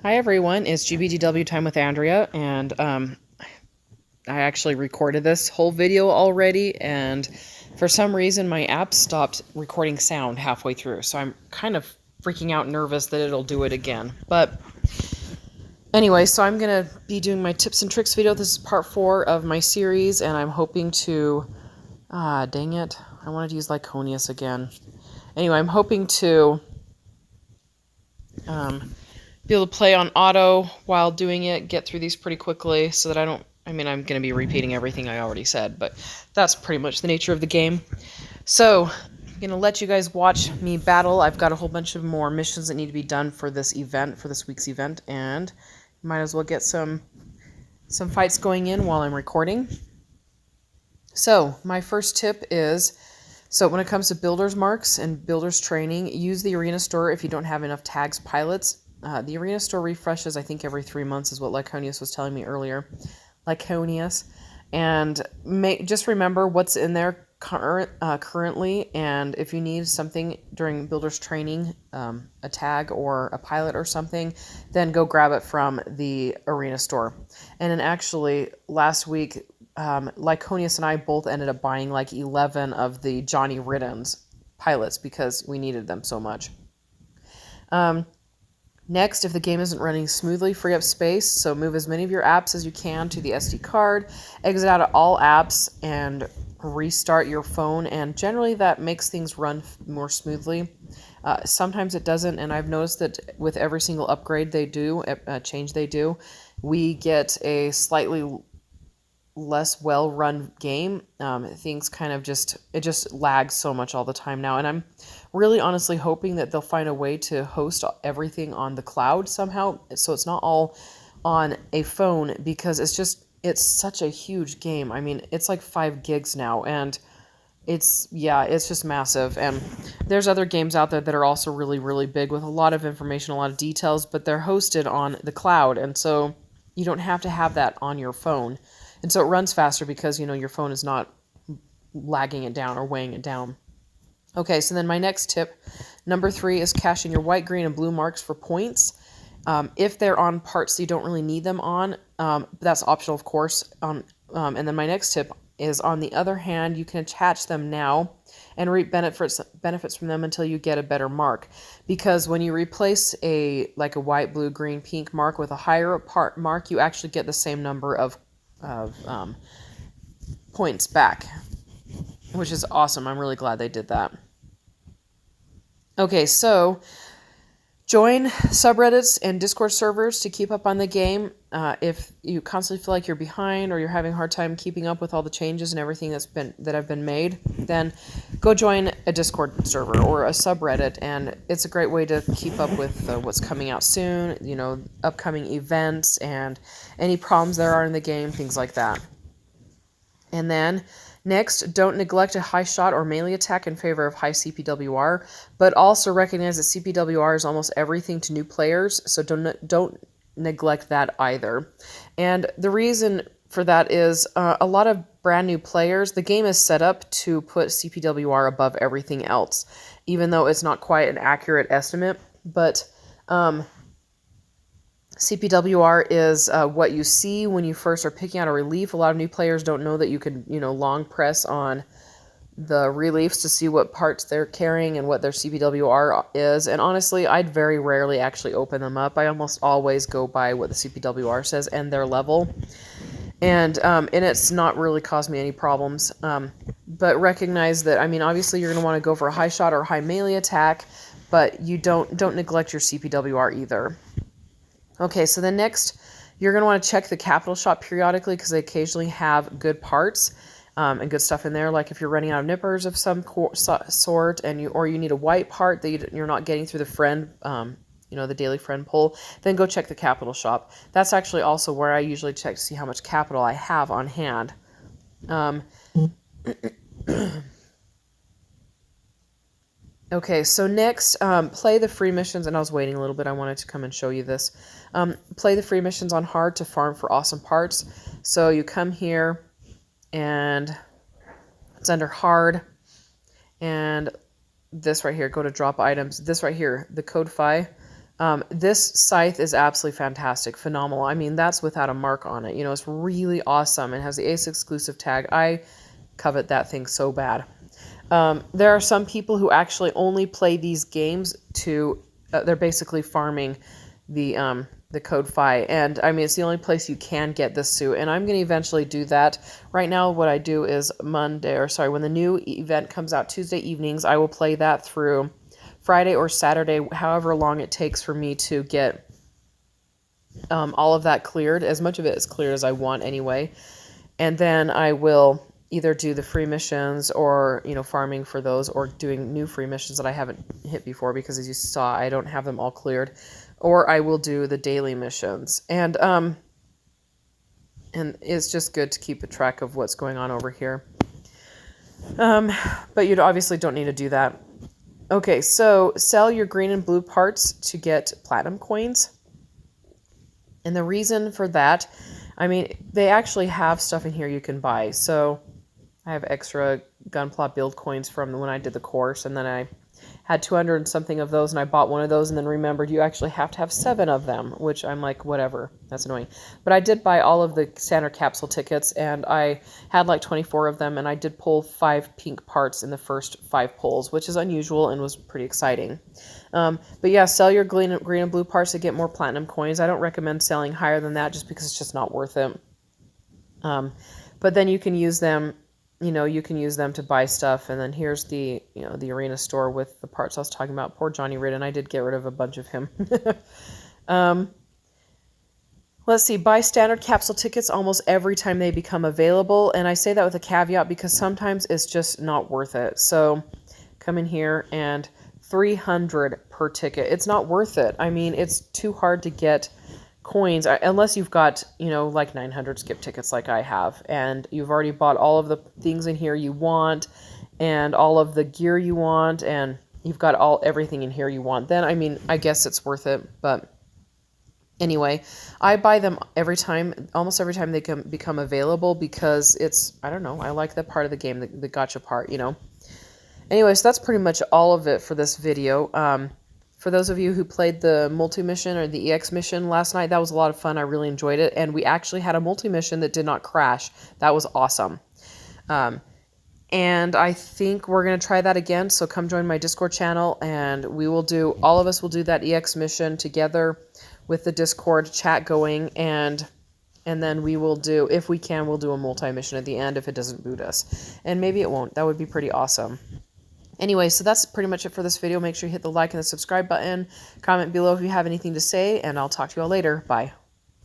Hi everyone, it's GBGW Time with Andrea, and I actually recorded this whole video already, and for some reason my app stopped recording sound halfway through, so I'm kind of freaking out nervous that it'll do it again. But anyway, so I'm going to be doing my tips and tricks video. This is part 4 of my series, and I'm hoping to... dang it, I wanted to use Lyconius again. Anyway, I'm hoping to... be able to play on auto while doing it, get through these pretty quickly so that I'm going to be repeating everything I already said, but that's pretty much the nature of the game. So, I'm going to let you guys watch me battle. I've got a whole bunch of more missions that need to be done for this event, for this week's event, and might as well get some fights going in while I'm recording. So, my first tip is... So when it comes to builder's marks and builder's training, use the arena store if you don't have enough tags pilots. The arena store refreshes, I think, every 3 months is what Lyconius was telling me earlier. Lyconius. And just remember what's in there currently, and if you need something during builder's training, a tag or a pilot or something, then go grab it from the arena store. And then actually, last week... Lyconius and I both ended up buying like 11 of the Johnny Ridden's pilots because we needed them so much. Next, if the game isn't running smoothly, free up space. So move as many of your apps as you can to the SD card, exit out of all apps, and restart your phone. And generally that makes things run more smoothly. Sometimes it doesn't, and I've noticed that with every single upgrade they do, change they do, we get a slightly less well-run game. Things kind of just lags so much all the time now, and I'm really honestly hoping that they'll find a way to host everything on the cloud somehow, so it's not all on a phone, because it's such a huge game. I mean, it's like 5 gigs now, and it's just massive. And there's other games out there that are also really, really big with a lot of information, a lot of details, but they're hosted on the cloud, and so you don't have to have that on your phone. And so it runs faster because, your phone is not lagging it down or weighing it down. Okay, so then my next tip, number 3, is caching your white, green, and blue marks for points. If they're on parts that you don't really need them on, that's optional, of course. And then my next tip is, on the other hand, you can attach them now and reap benefits from them until you get a better mark. Because when you replace a white, blue, green, pink mark with a higher part mark, you actually get the same number of points back, which is awesome. I'm really glad they did that. Okay, so join subreddits and Discord servers to keep up on the game. If you constantly feel like you're behind or you're having a hard time keeping up with all the changes and everything that have been made, then go join a Discord server or a subreddit, and it's a great way to keep up with what's coming out soon, upcoming events and any problems there are in the game, things like that. And then next, don't neglect a high shot or melee attack in favor of high CPWR, but also recognize that CPWR is almost everything to new players, so don't neglect that either. And the reason for that is a lot of brand new players, the game is set up to put CPWR above everything else, even though it's not quite an accurate estimate, but CPWR is what you see when you first are picking out a relief. A lot of new players don't know that you could, long press on the reliefs to see what parts they're carrying and what their CPWR is. And honestly, I'd very rarely actually open them up. I almost always go by what the CPWR says and their level. And it's not really caused me any problems. But recognize that, obviously you're going to want to go for a high shot or high melee attack, but you don't neglect your CPWR either. Okay, so then next, you're going to want to check the Capital Shop periodically because they occasionally have good parts and good stuff in there. Like if you're running out of nippers of some sort, and you need a white part that you're not getting through the friend, the daily friend pull, then go check the Capital Shop. That's actually also where I usually check to see how much capital I have on hand. Okay, so next, play the free missions, and I was waiting a little bit, I wanted to come and show you this. Play the free missions on hard to farm for awesome parts. So you come here, and it's under hard, and this right here, go to drop items. This right here, the code 5, This scythe is absolutely fantastic, phenomenal. I mean, that's without a mark on it. You know, it's really awesome. It has the Ace exclusive tag. I covet that thing so bad. There are some people who actually only play these games to, they're basically farming the Code Phi. And I mean, it's the only place you can get this suit. And I'm going to eventually do that. Right now, what I do is when the new event comes out Tuesday evenings, I will play that through Friday or Saturday, however long it takes for me to get all of that cleared, as much of it is cleared as I want anyway. And then I will either do the free missions or, you know, farming for those, or doing new free missions that I haven't hit before, because as you saw, I don't have them all cleared. Or I will do the daily missions. And it's just good to keep a track of what's going on over here. But you obviously don't need to do that. Okay, so sell your green and blue parts to get platinum coins. And the reason for that, I mean, they actually have stuff in here you can buy. So I have extra Gunpla build coins from when I did the course, and then I had 200 and something of those, and I bought one of those and then remembered you actually have to have 7 of them, which I'm like, whatever, that's annoying. But I did buy all of the standard capsule tickets, and I had like 24 of them, and I did pull 5 pink parts in the first 5 pulls, which is unusual and was pretty exciting. But yeah, sell your green and blue parts to get more platinum coins. I don't recommend selling higher than that just because it's just not worth it. But then you can use them, you know, you can use them to buy stuff. And then here's the, you know, the arena store with the parts I was talking about. Poor Johnny Ridden. I did get rid of a bunch of him. Let's see. Buy standard capsule tickets almost every time they become available. And I say that with a caveat because sometimes it's just not worth it. So come in here and 300 per ticket. It's not worth it. I mean, it's too hard to get coins unless you've got, you know, like 900 skip tickets like I have, and you've already bought all of the things in here you want and all of the gear you want, and you've got everything in here you want. Then I mean, I guess it's worth it. But anyway, I buy them almost every time they become available, because it's, I don't know, I like that part of the game, the gacha part, you know. Anyway, so that's pretty much all of it for this video. For those of you who played the multi-mission or the EX mission last night, that was a lot of fun. I really enjoyed it. And we actually had a multi-mission that did not crash. That was awesome. And I think we're going to try that again. So come join my Discord channel, and all of us will do that EX mission together with the Discord chat going. And then we will do, if we can, we'll do a multi-mission at the end if it doesn't boot us. And maybe it won't. That would be pretty awesome. Anyway, so that's pretty much it for this video. Make sure you hit the like and the subscribe button. Comment below if you have anything to say, and I'll talk to you all later. Bye.